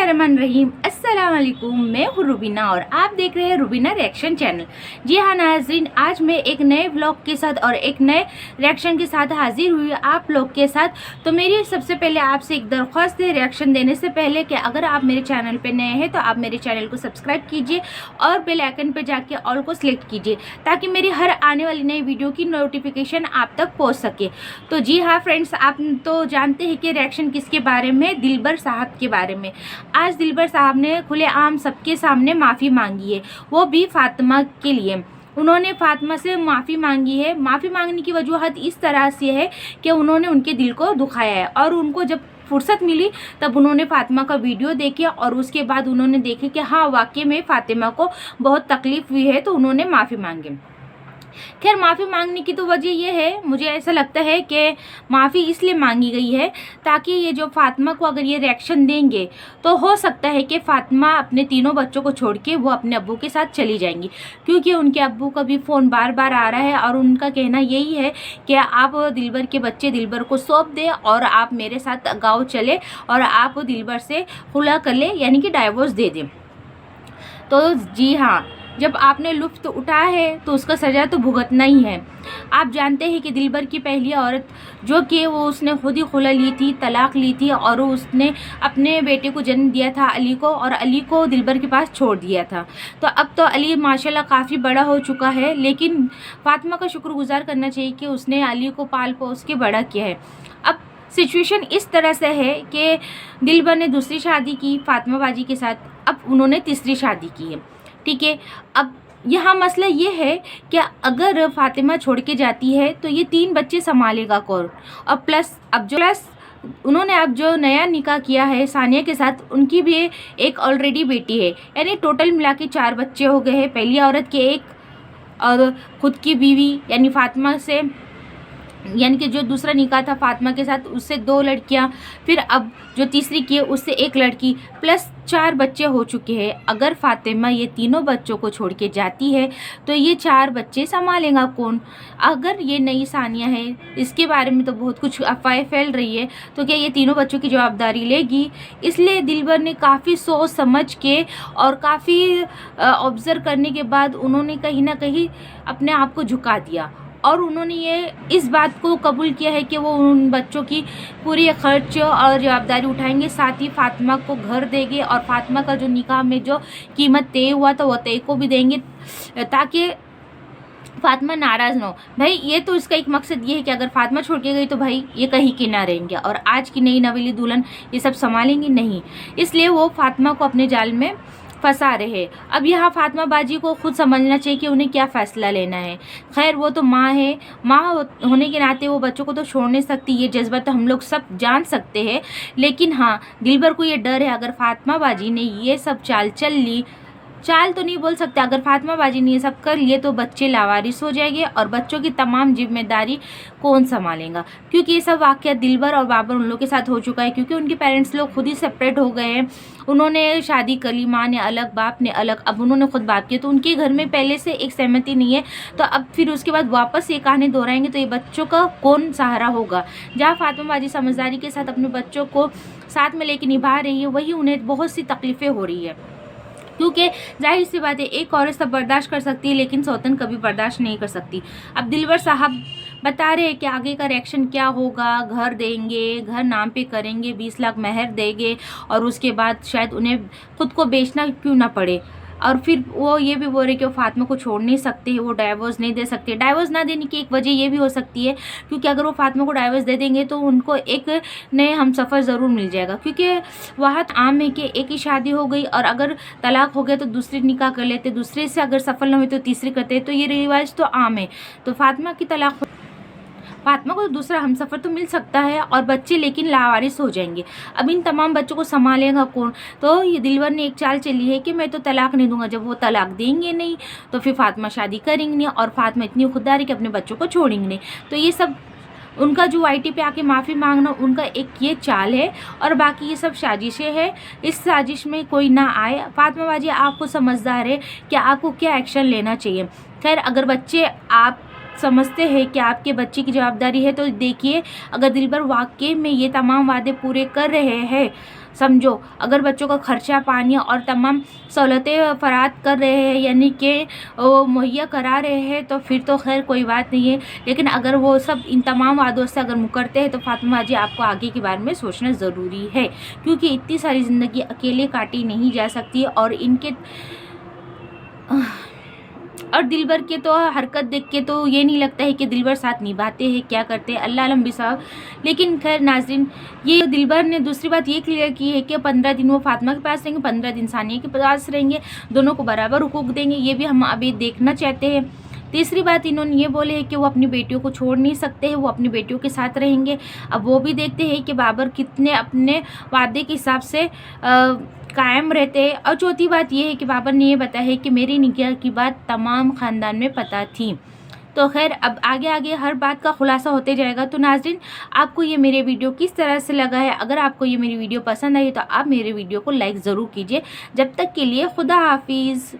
बिस्मिल्लाहिर्रहमानिर्रहीम। अस्सलाम वालेकुम। मैं हूँ रुबीना और आप देख रहे हैं रुबीना रिएक्शन चैनल। जी हाँ नाज़रीन, आज मैं एक नए व्लॉग के साथ और एक नए रिएक्शन के साथ हाजिर हुई आप लोग के साथ। तो मेरी सबसे पहले आपसे एक दरख्वास्त है, रिएक्शन देने से पहले कि अगर आप मेरे चैनल पे नए हैं तो आप मेरे चैनल को सब्सक्राइब कीजिए और बेल आइकन पे जाके ऑल को सिलेक्ट कीजिए ताकि मेरी हर आने वाली नई वीडियो की नोटिफिकेशन आप तक पहुँच सके। तो जी हाँ फ्रेंड्स, आप तो जानते हैं कि रिएक्शन किसके बारे में, दिलबर साहब के बारे में। आज दिलबर साहब ने खुलेआम सबके सामने माफ़ी मांगी है, वो भी फातिमा के लिए। उन्होंने फातिमा से माफ़ी मांगी है। माफ़ी मांगने की वजूहत इस तरह से है कि उन्होंने उनके दिल को दुखाया है और उनको जब फुर्सत मिली तब उन्होंने फातिमा का वीडियो देखे और उसके बाद उन्होंने देखे कि हाँ वाकई में फातिमा को बहुत तकलीफ़ हुई है, तो उन्होंने माफ़ी मांगी। खैर, माफ़ी मांगने की तो वजह यह है, मुझे ऐसा लगता है कि माफ़ी इसलिए मांगी गई है ताकि ये जो फातिमा को अगर ये रिएक्शन देंगे तो हो सकता है कि फातिमा अपने तीनों बच्चों को छोड़ के वो अपने अब्बू के साथ चली जाएंगी, क्योंकि उनके अब्बू का भी फ़ोन बार बार आ रहा है और उनका कहना यही है कि आप दिलबर के बच्चे दिलबर को सौंप दें और आप मेरे साथ गाँव चले और आप दिलबर से खुला कर ले, यानी कि डाइवोर्स दे दें। तो जी हाँ, जब आपने लुत्फ़ उठाया है तो उसका सज़ा तो भुगतना ही है। आप जानते हैं कि दिलबर की पहली औरत जो कि वो उसने खुद ही खुला ली थी, तलाक ली थी और उसने अपने बेटे को जन्म दिया था अली को, और अली को दिलबर के पास छोड़ दिया था। तो अब तो अली माशाल्लाह काफ़ी बड़ा हो चुका है, लेकिन फातिमा का शुक्रगुजार करना चाहिए कि उसने अली को पाल पोस के बड़ा किया है। अब सिचुएशन इस तरह से है कि दिलबर ने दूसरी शादी की फातिमा बाजी के साथ, अब उन्होंने तीसरी शादी की है, ठीक है। अब यहाँ मसला ये है कि अगर फातिमा छोड़ के जाती है तो ये 3 बच्चे संभालेगा कौन, और प्लस उन्होंने अब जो नया निकाह किया है सानिया के साथ, उनकी भी एक ऑलरेडी बेटी है, यानी टोटल मिला के 4 बच्चे हो गए हैं। पहली औरत के 1 और खुद की बीवी यानी फातिमा से, यानी कि जो दूसरा निकाह था फातिमा के साथ, उससे 2 लड़कियां, फिर अब जो तीसरी की है उससे 1 लड़की, प्लस 4 बच्चे हो चुके हैं। अगर फातिमा ये तीनों बच्चों को छोड़ के जाती है तो ये 4 बच्चे संभालेगा कौन? अगर ये नई सानिया है, इसके बारे में तो बहुत कुछ अफवाहें फैल रही है, तो क्या ये तीनों बच्चों की जवाबदारी लेगी? इसलिए दिलबर ने काफ़ी सोच समझ के और काफ़ी ऑब्ज़र्व करने के बाद उन्होंने कहीं ना कहीं अपने आप को झुका दिया और उन्होंने ये इस बात को कबूल किया है कि वो उन बच्चों की पूरी खर्च और जवाबदारी उठाएंगे, साथ ही फातिमा को घर देंगे और फातिमा का जो निकाह में जो कीमत तय हुआ था वो तय को भी देंगे ताकि फातिमा नाराज़ ना हो। भाई ये तो इसका एक मकसद ये है कि अगर फातिमा छोड़ के गई तो भाई ये कहीं के ना रहेंगे और आज की नई नवेली दुल्हन ये सब संभालेंगी नहीं, इसलिए वो फातिमा को अपने जाल में फंसा रहे। अब यहाँ फातिमा बाजी को खुद समझना चाहिए कि उन्हें क्या फ़ैसला लेना है। खैर, वो तो माँ है, माँ होने के नाते वो बच्चों को तो छोड़ नहीं सकती, ये जज्बा तो हम लोग सब जान सकते हैं। लेकिन हाँ, दिलबर को ये डर है अगर फातिमा बाजी ने ये सब चाल तो नहीं बोल सकते, अगर फातिमा बाजी ने ये सब कर लिए तो बच्चे लावारिस हो जाएंगे और बच्चों की तमाम जिम्मेदारी कौन संभालेगा? क्योंकि ये सब वाक़या दिलबर और बाबर उन लोग के साथ हो चुका है, क्योंकि उनके पेरेंट्स लोग खुद ही सेपरेट हो गए हैं। उन्होंने शादी कर ली, माँ ने अलग, बाप ने अलग, अब उन्होंने खुद बात किया, तो उनके घर में पहले से एक सहमति नहीं है। तो अब फिर उसके बाद वापस ये कहानी दोहराएंगे तो ये बच्चों का कौन सहारा होगा? जहाँ फातिमा बाजी समझदारी के साथ अपने बच्चों को साथ में लेके निभा रही है, वही उन्हें बहुत सी तकलीफ़ें हो रही है, क्योंकि जाहिर सी बात है एक औरत सब बर्दाश्त कर सकती है लेकिन सौतन कभी बर्दाश्त नहीं कर सकती। अब दिलबर साहब बता रहे हैं कि आगे का रिएक्शन क्या होगा। घर देंगे, घर नाम पे करेंगे, 20 लाख महर देंगे और उसके बाद शायद उन्हें खुद को बेचना क्यों ना पड़े। और फिर वो ये भी बोल रहे कि वो फातिमा को छोड़ नहीं सकते, वो डाइवोर्स नहीं दे सकते। डाइवोर्स ना देने की एक वजह ये भी हो सकती है क्योंकि अगर वो फातिमा को डाइवोर्स दे देंगे तो उनको एक नए हमसफ़र ज़रूर मिल जाएगा, क्योंकि वहाँ आम है कि एक ही शादी हो गई और अगर तलाक हो गया तो दूसरी निकाह कर लेते, दूसरे से अगर सफल ना हुई तो तीसरी करते, तो ये रिवाज तो आम है। तो फातिमा को दूसरा हमसफ़र तो मिल सकता है और बच्चे लेकिन लावारिस हो जाएंगे। अब इन तमाम बच्चों को संभालेगा कौन? तो ये दिलबर ने एक चाल चली है कि मैं तो तलाक नहीं दूंगा। जब वो तलाक देंगे नहीं तो फिर फातिमा शादी करेंगे नहीं और फातिमा इतनी खुददारी कि अपने बच्चों को छोड़ेंगे नहीं। तो ये सब उनका जो YT पे आके माफ़ी मांगना उनका एक ये चाल है और बाकी ये सब साजिशें हैं। इस साजिश में कोई ना आए। फातिमा बाजी आपको समझदार है कि आपको क्या एक्शन लेना चाहिए। खैर, अगर बच्चे आप समझते हैं कि आपके बच्चे की जवाबदारी है तो देखिए, अगर दिलबर वाकई में ये तमाम वादे पूरे कर रहे हैं समझो अगर बच्चों का खर्चा पानी और तमाम सहूलतें फराहम कर रहे हैं, यानी कि वो मुहैया करा रहे हैं, तो फिर तो खैर कोई बात नहीं है। लेकिन अगर वो सब इन तमाम वादों से अगर मुकरते हैं तो फातिमा जी आपको आगे के बारे में सोचना ज़रूरी है, क्योंकि इतनी सारी ज़िंदगी अकेले काटी नहीं जा सकती। और इनके और दिलबर के तो हरकत देख के तो ये नहीं लगता है कि दिलबर साथ निभाते हैं, क्या करते हैं, अल्लाह अलम बिसाब। लेकिन खैर नाजरीन, ये दिलबर ने दूसरी बात ये क्लियर की है कि 15 दिन वो फातिमा के पास रहेंगे, 15 दिन सानिया के पास रहेंगे, दोनों को बराबर हुकूक देंगे। ये भी हम अभी देखना चाहते हैं। तीसरी बात इन्होंने ये बोले है कि वो अपनी बेटियों को छोड़ नहीं सकते हैं, वो अपनी बेटियों के साथ रहेंगे। अब वो भी देखते हैं कि बाबर कितने अपने वादे के हिसाब से कायम रहते हैं। और चौथी बात ये है कि बाबर ने ये बताया है कि मेरी निकाह की बात तमाम ख़ानदान में पता थी। तो खैर अब आगे आगे हर बात का खुलासा होते जाएगा। तो नाज़रीन, आपको ये मेरे वीडियो किस तरह से लगा है? अगर आपको ये मेरी वीडियो पसंद आई तो आप मेरे वीडियो को लाइक ज़रूर कीजिए। जब तक के लिए खुदा हाफिज़।